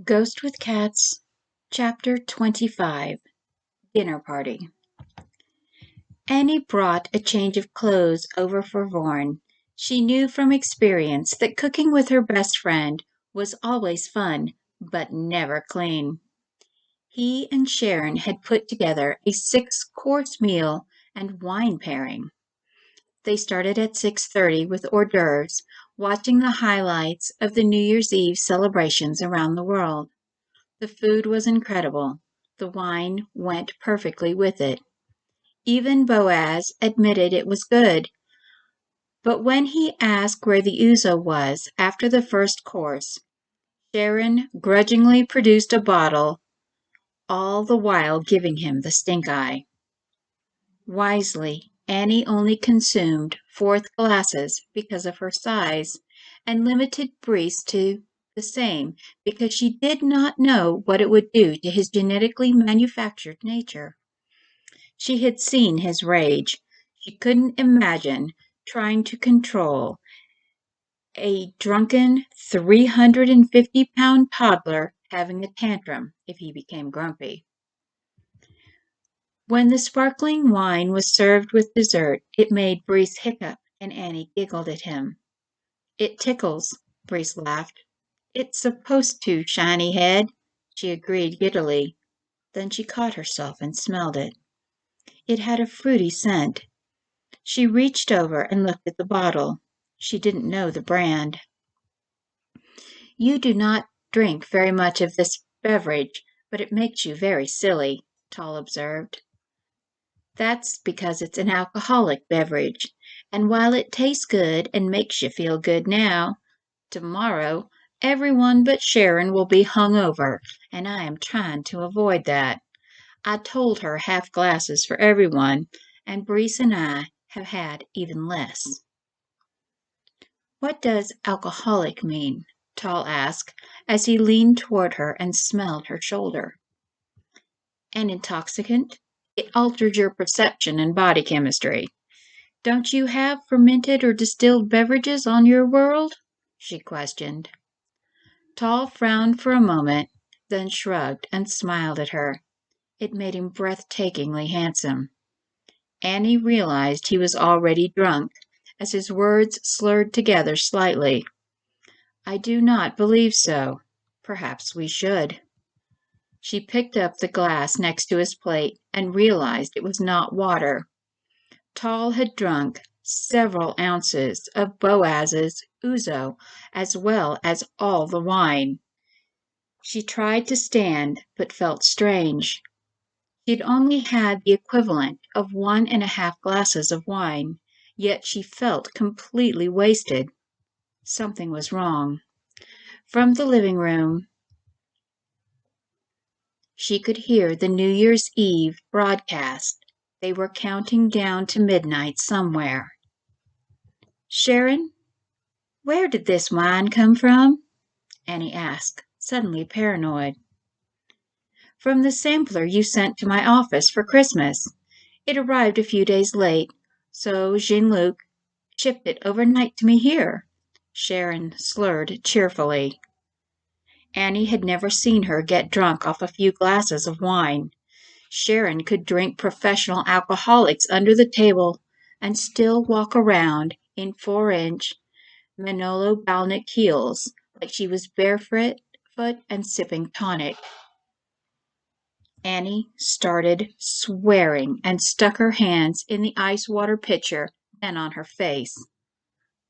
Ghost with Cats, Chapter 25, Dinner Party. Annie brought a change of clothes over for Vorn. She knew from experience that cooking with her best friend was always fun, but never clean. He and Sharon had put together a 6-course meal and wine pairing. They started at 6:30 with hors d'oeuvres, watching the highlights of the New Year's Eve celebrations around the world. The food was incredible. The wine went perfectly with it. Even Boaz admitted it was good. But when he asked where the ouzo was after the first course, Sharon grudgingly produced a bottle, all the while giving him the stink eye. Wisely, Annie only consumed fourth glasses because of her size, and limited Brice to the same because she did not know what it would do to his genetically manufactured nature. She had seen his rage. She couldn't imagine trying to control a drunken 350-pound toddler having a tantrum if he became grumpy. When the sparkling wine was served with dessert, it made Brice hiccup, and Annie giggled at him. "It tickles," Brice laughed. "It's supposed to, shiny head," she agreed giddily. Then she caught herself and smelled it. It had a fruity scent. She reached over and looked at the bottle. She didn't know the brand. "You do not drink very much of this beverage, but it makes you very silly," Tall observed. "That's because it's an alcoholic beverage, and while it tastes good and makes you feel good now, tomorrow everyone but Sharon will be hung over, and I am trying to avoid that. I told her half glasses for everyone, and Brice and I have had even less." "What does alcoholic mean?" Tall asked, as he leaned toward her and smelled her shoulder. "An intoxicant. It alters your perception and body chemistry. Don't you have fermented or distilled beverages on your world?" she questioned. Tall frowned for a moment, then shrugged and smiled at her. It made him breathtakingly handsome. Annie realized he was already drunk, as his words slurred together slightly. "I do not believe so. Perhaps we should." She picked up the glass next to his plate and realized it was not water. Tall had drunk several ounces of Boaz's ouzo, as well as all the wine. She tried to stand, but felt strange. She'd only had the equivalent of 1.5 glasses of wine, yet she felt completely wasted. Something was wrong. From the living room, she could hear the New Year's Eve broadcast. They were counting down to midnight somewhere. "Sharon, where did this wine come from?" Annie asked, suddenly paranoid. "From the sampler you sent to my office for Christmas. It arrived a few days late, so Jean-Luc shipped it overnight to me here." Sharon slurred cheerfully. Annie had never seen her get drunk off a few glasses of wine. Sharon could drink professional alcoholics under the table and still walk around in 4-inch Manolo Balnick heels like she was barefoot and sipping tonic. Annie started swearing and stuck her hands in the ice water pitcher, then on her face.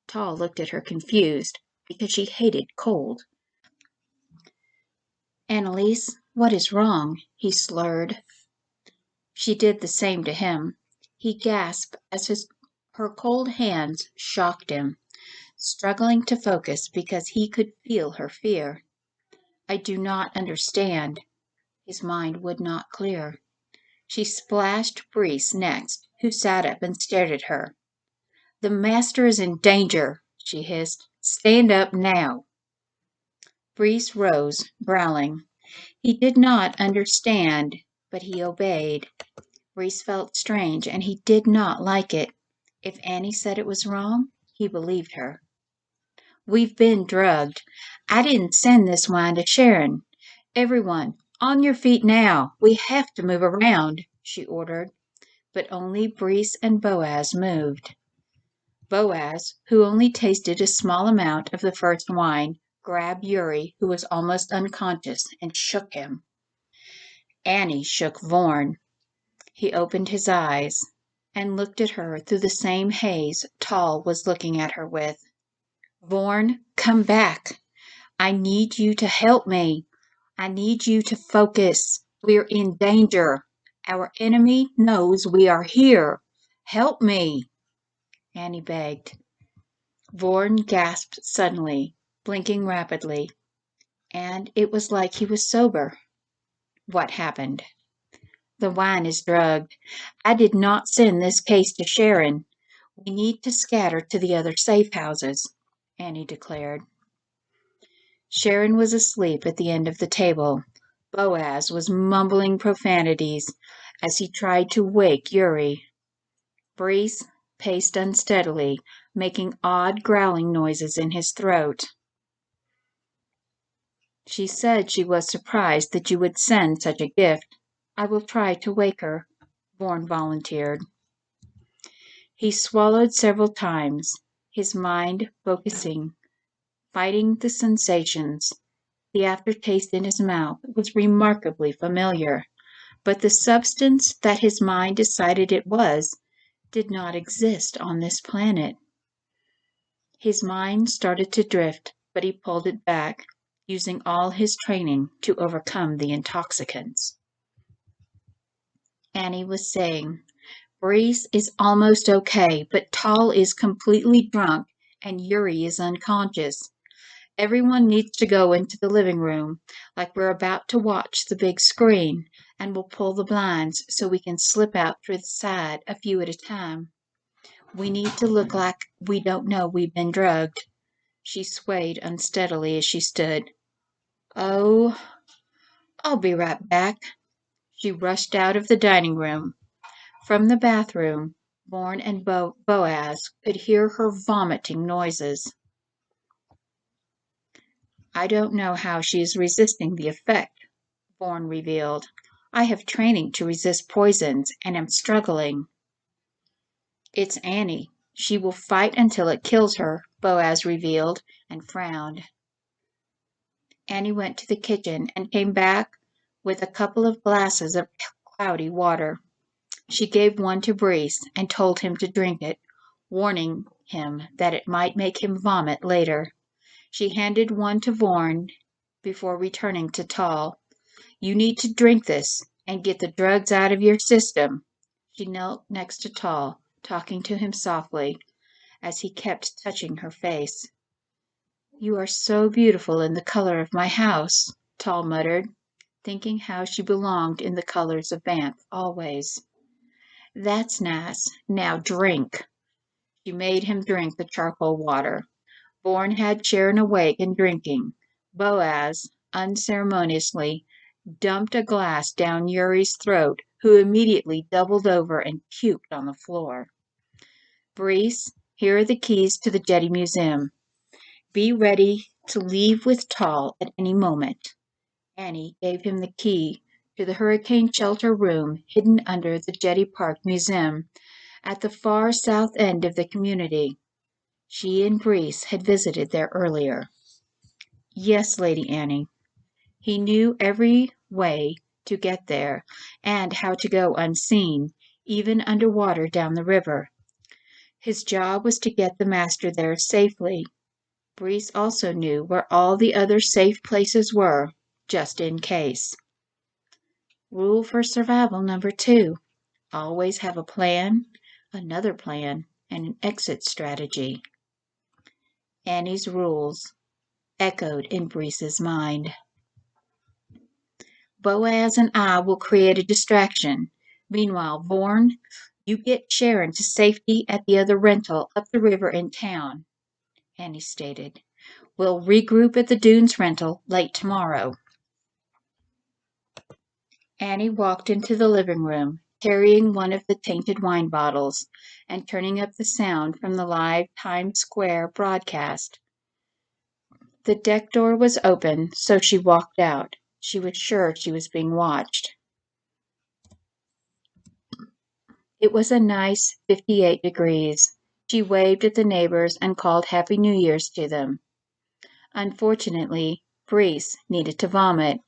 Tall looked at her confused because she hated cold. "Annalise, what is wrong?" he slurred. She did the same to him. He gasped as her cold hands shocked him, struggling to focus because he could feel her fear. "I do not understand." His mind would not clear. She splashed Brice next, who sat up and stared at her. "The master is in danger," she hissed. "Stand up now." Brice rose, growling. He did not understand, but he obeyed. Brice felt strange, and he did not like it. If Annie said it was wrong, he believed her. "We've been drugged. I didn't send this wine to Sharon. Everyone, on your feet now. We have to move around, she ordered. But only Brees and Boaz moved. Boaz, who only tasted a small amount of the first wine, grabbed Yuri, who was almost unconscious, and shook him. Annie shook Vorn. He opened his eyes and looked at her through the same haze Tal was looking at her with. Vorn, come back. I need you to help me. I need you to focus. We're in danger. Our enemy knows we are here. Help me, Annie begged. Vorn gasped suddenly, blinking rapidly, and it was like he was sober. What happened? The wine is drugged. I did not send this case to Sharon. We need to scatter to the other safe houses, Annie declared. Sharon was asleep at the end of the table. Boaz was mumbling profanities as he tried to wake Yuri. Brees paced unsteadily, making odd growling noises in his throat. She said she was surprised that you would send such a gift. I will try to wake her, Vorn volunteered. He swallowed several times, his mind focusing, fighting the sensations. The aftertaste in his mouth was remarkably familiar, but the substance that his mind decided it was did not exist on this planet. His mind started to drift, but he pulled it back, using all his training to overcome the intoxicants. Annie was saying, Brees is almost okay, but Tal is completely drunk and Yuri is unconscious. Everyone needs to go into the living room, like we're about to watch the big screen, and we'll pull the blinds so we can slip out through the side a few at a time. We need to look like we don't know we've been drugged. She swayed unsteadily as she stood. Oh, I'll be right back. She rushed out of the dining room. From the bathroom, Vorn and Boaz could hear her vomiting noises. I don't know how she is resisting the effect, Vorn revealed. I have training to resist poisons and am struggling. It's Annie. She will fight until it kills her, Boaz revealed, and frowned. Annie went to the kitchen and came back with a couple of glasses of cloudy water. She gave one to Brees and told him to drink it, warning him that it might make him vomit later. She handed one to Vorn before returning to Tal. You need to drink this and get the drugs out of your system. She knelt next to Tal, talking to him softly, as he kept touching her face. You are so beautiful in the color of my house, Tal muttered, thinking how she belonged in the colors of Banff always. That's nice. Now drink. She made him drink the charcoal water. Vorn had Sharon awake and drinking. Boaz, unceremoniously, dumped a glass down Yuri's throat, who immediately doubled over and puked on the floor. Brees, here are the keys to the Jetty Museum. Be ready to leave with Tal at any moment. Annie gave him the key to the hurricane shelter room hidden under the Jetty Park Museum at the far south end of the community. She and Brees had visited there earlier. Yes, Lady Annie. He knew every way to get there and how to go unseen, even underwater down the river. His job was to get the master there safely. Brees also knew where all the other safe places were, just in case. Rule for survival number 2. Always have a plan, another plan, and an exit strategy. Annie's rules echoed in Brees's mind. Boaz and I will create a distraction. Meanwhile, Vorn, you get Sharon to safety at the other rental up the river in town, Annie stated. We'll regroup at the Dunes rental late tomorrow. Annie walked into the living room, carrying one of the tainted wine bottles, and turning up the sound from the live Times Square broadcast. The deck door was open, so she walked out. She was sure she was being watched. It was a nice 58 degrees. She waved at the neighbors and called Happy New Year's to them. Unfortunately, Brees needed to vomit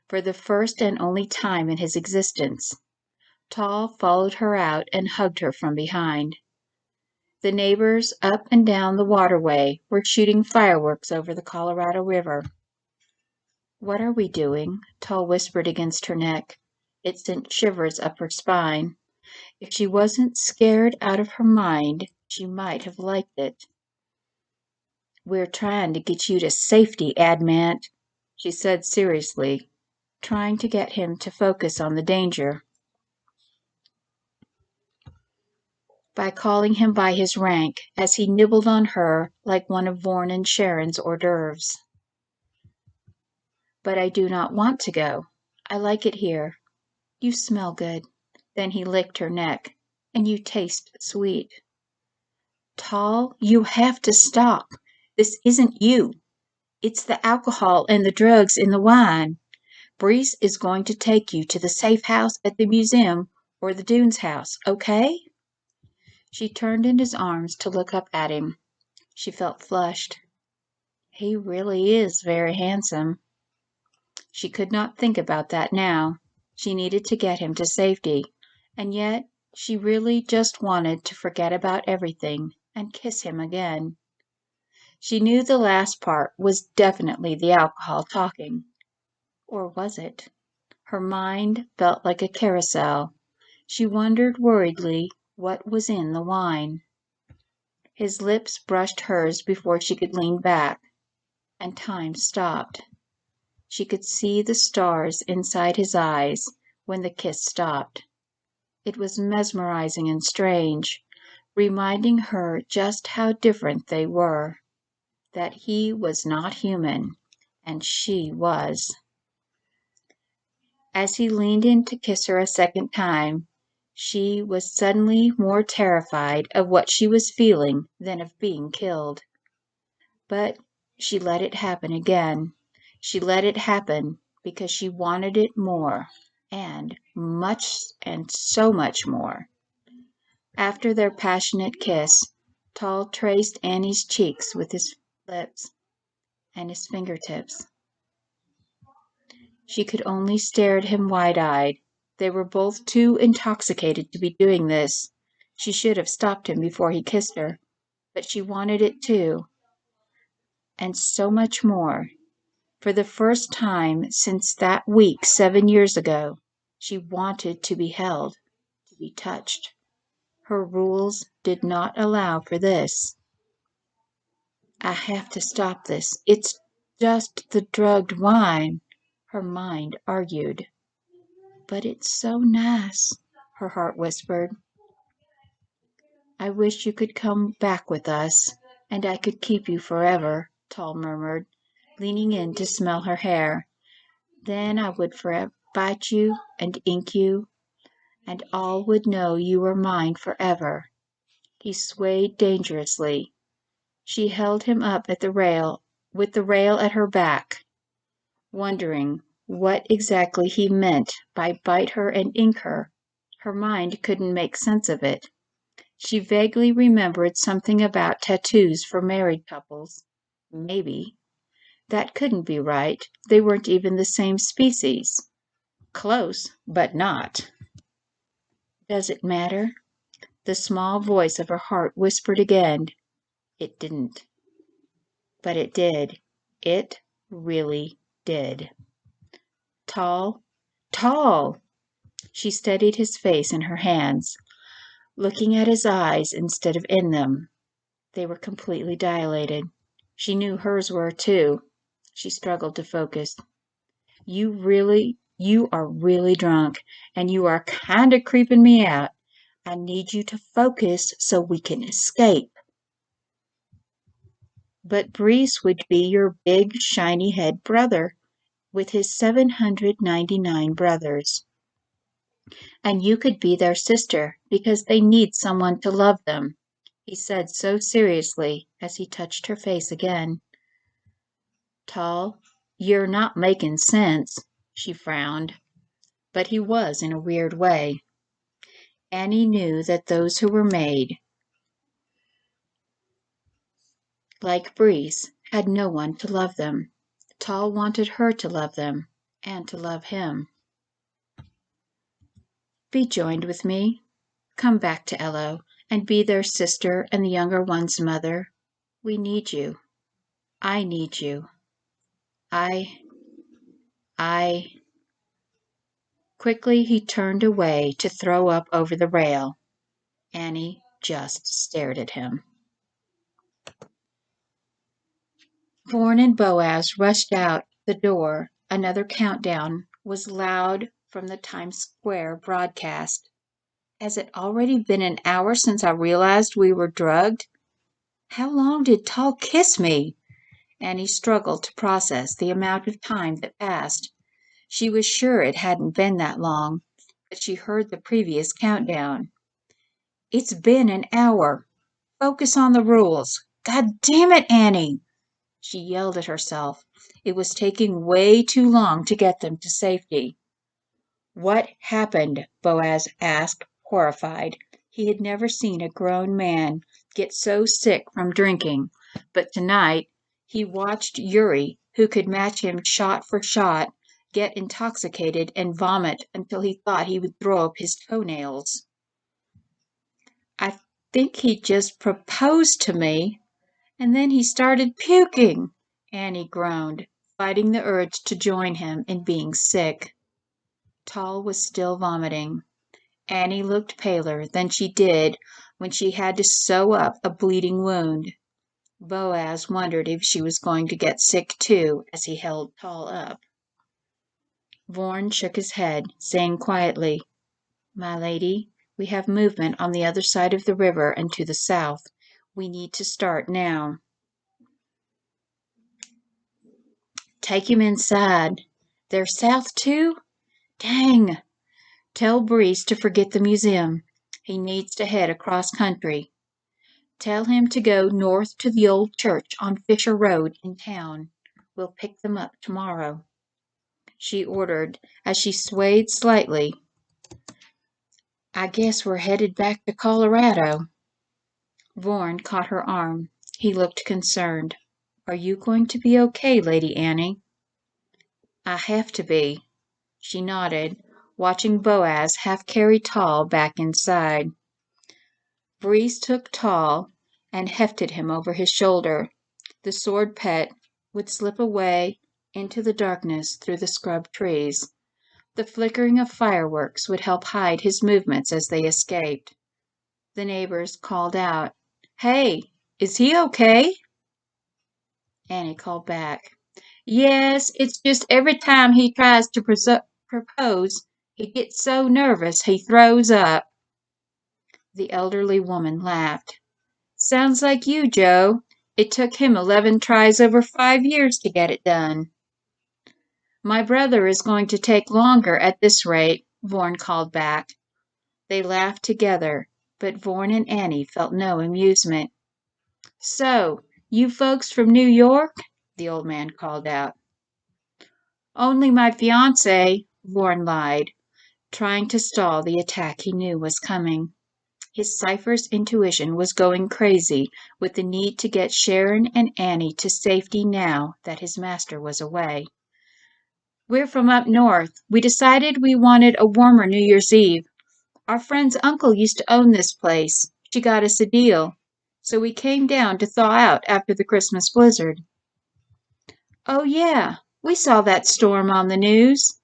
for the first and only time in his existence. Tall followed her out and hugged her from behind. The neighbors up and down the waterway were shooting fireworks over the Colorado River. "What are we doing?" Tall whispered against her neck. It sent shivers up her spine. If she wasn't scared out of her mind, she might have liked it. "We're trying to get you to safety, Admant," she said seriously, trying to get him to focus on the danger. By calling him by his rank, as he nibbled on her like one of Vorn and Sharon's hors d'oeuvres. "But I do not want to go. I like it here. You smell good." Then he licked her neck. "And you taste sweet." "Tall, you have to stop. This isn't you. It's the alcohol and the drugs in the wine. Brees is going to take you to the safe house at the museum or the Dunes house, okay?" She turned in his arms to look up at him. She felt flushed. He really is very handsome. She could not think about that now. She needed to get him to safety. And yet she really just wanted to forget about everything and kiss him again. She knew the last part was definitely the alcohol talking. Or was it? Her mind felt like a carousel. She wondered worriedly what was in the wine. His lips brushed hers before she could lean back, and time stopped. She could see the stars inside his eyes when the kiss stopped. It was mesmerizing and strange, reminding her just how different they were, that he was not human, and she was. As he leaned in to kiss her a second time, she was suddenly more terrified of what she was feeling than of being killed. But she let it happen again. She let it happen because she wanted it more, and so much more. After their passionate kiss, Tall traced Annie's cheeks with his lips and his fingertips. She could only stare at him wide-eyed. They were both too intoxicated to be doing this. She should have stopped him before he kissed her, but she wanted it too, and so much more. For the first time since that week 7 years ago, she wanted to be held, to be touched. Her rules did not allow for this. "I have to stop this. It's just the drugged wine," her mind argued. "But it's so nice," her heart whispered. "I wish you could come back with us, and I could keep you forever," Tall murmured, leaning in to smell her hair. "Then I would forever bite you and ink you, and all would know you were mine forever." He swayed dangerously. She held him up at the rail, with the rail at her back, wondering what exactly he meant by bite her and ink her. Her mind couldn't make sense of it. She vaguely remembered something about tattoos for married couples. Maybe. That couldn't be right. They weren't even the same species. Close, but not. Does it matter? The small voice of her heart whispered again. It didn't. But it did. It really did. Tall, tall! She steadied his face in her hands, looking at his eyes instead of in them. They were completely dilated. She knew hers were, too. She struggled to focus. You are really drunk, and you are kinda creeping me out. I need you to focus so we can escape." "But Brees would be your big, shiny head brother, with his 799 brothers. And you could be their sister, because they need someone to love them," he said so seriously as he touched her face again. "Tall, you're not making sense." She frowned. But he was in a weird way. Annie knew that those who were made, like Breeze, had no one to love them. Tal wanted her to love them, and to love him. Be joined with me. Come back to Eloh, and be their sister and the younger one's mother. We need you. I need you. I. Quickly he turned away to throw up over the rail. Annie just stared at him. Vorn and Boaz rushed out the door. Another countdown was loud from the Times Square broadcast. Has it already been an hour since I realized we were drugged? How long did Tal kiss me? Annie struggled to process the amount of time that passed. She was sure it hadn't been that long, but she heard the previous countdown. It's been an hour. Focus on the rules. God damn it, Annie! She yelled at herself. It was taking way too long to get them to safety. What happened? Boaz asked, horrified. He had never seen a grown man get so sick from drinking, but tonight he watched Yuri, who could match him shot for shot, get intoxicated and vomit until he thought he would throw up his toenails. I think he just proposed to me, and then he started puking, Annie groaned, fighting the urge to join him in being sick. Tal was still vomiting. Annie looked paler than she did when she had to sew up a bleeding wound. Boaz wondered if she was going to get sick too as he held Tal up. Vorn shook his head, saying quietly, "My lady, we have movement on the other side of the river and to the south. We need to start now." "Take him inside. They're south too? Dang! Tell Breeze to forget the museum. He needs to head across country. Tell him to go north to the old church on Fisher Road in town. We'll pick them up tomorrow," she ordered as she swayed slightly. "I guess we're headed back to Colorado." Vorn caught her arm. He looked concerned. "Are you going to be okay, Lady Annie?" "I have to be." She nodded, watching Boaz half carry Tal back inside. Breeze took Tal and hefted him over his shoulder. The sword pet would slip away into the darkness through the scrub trees. The flickering of fireworks would help hide his movements as they escaped. The neighbors called out, "Hey, is he okay?" Annie called back, "Yes, it's just every time he tries to propose, he gets so nervous he throws up." The elderly woman laughed. "Sounds like you, Joe. It took him 11 tries over 5 years to get it done." "My brother is going to take longer at this rate," Vorn called back. They laughed together, but Vorn and Annie felt no amusement. "So, you folks from New York?" the old man called out. "Only my fiancé," Vorn lied, trying to stall the attack he knew was coming. His cipher's intuition was going crazy with the need to get Sharon and Annie to safety now that his master was away. "We're from up north. We decided we wanted a warmer New Year's Eve. Our friend's uncle used to own this place. She got us a deal. So we came down to thaw out after the Christmas blizzard." "Oh, yeah, we saw that storm on the news.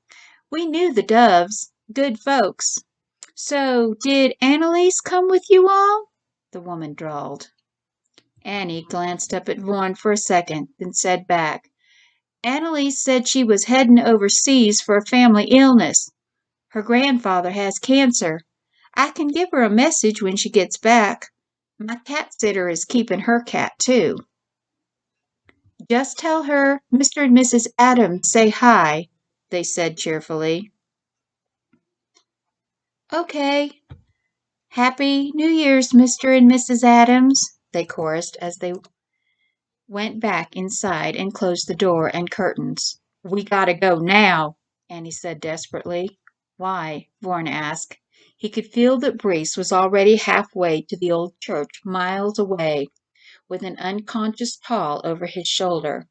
We knew the Doves. Good folks. So, did Annalise come with you all?" the woman drawled. Annie glanced up at Vorn for a second, then said back, "Annalise said she was heading overseas for a family illness. Her grandfather has cancer. I can give her a message when she gets back. My cat sitter is keeping her cat, too." "Just tell her Mr. and Mrs. Adams say hi," they said cheerfully. "Okay. Happy New Year's, Mr. and Mrs. Adams," they chorused as they went back inside and closed the door and curtains. "We gotta go now," Annie said desperately. Why? Vorn asked. He could feel that Brees was already halfway to the old church, miles away, with an unconscious Paul over his shoulder.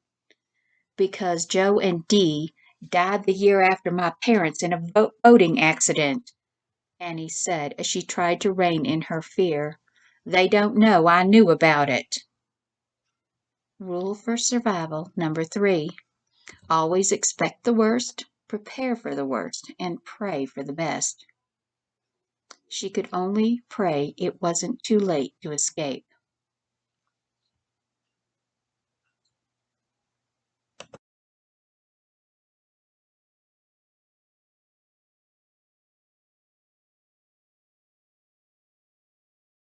Because Joe and Dee died the year after my parents in a boating accident, Annie said as she tried to rein in her fear. They don't know I knew about it. Rule for survival number 3. Always expect the worst, prepare for the worst, and pray for the best. She could only pray it wasn't too late to escape.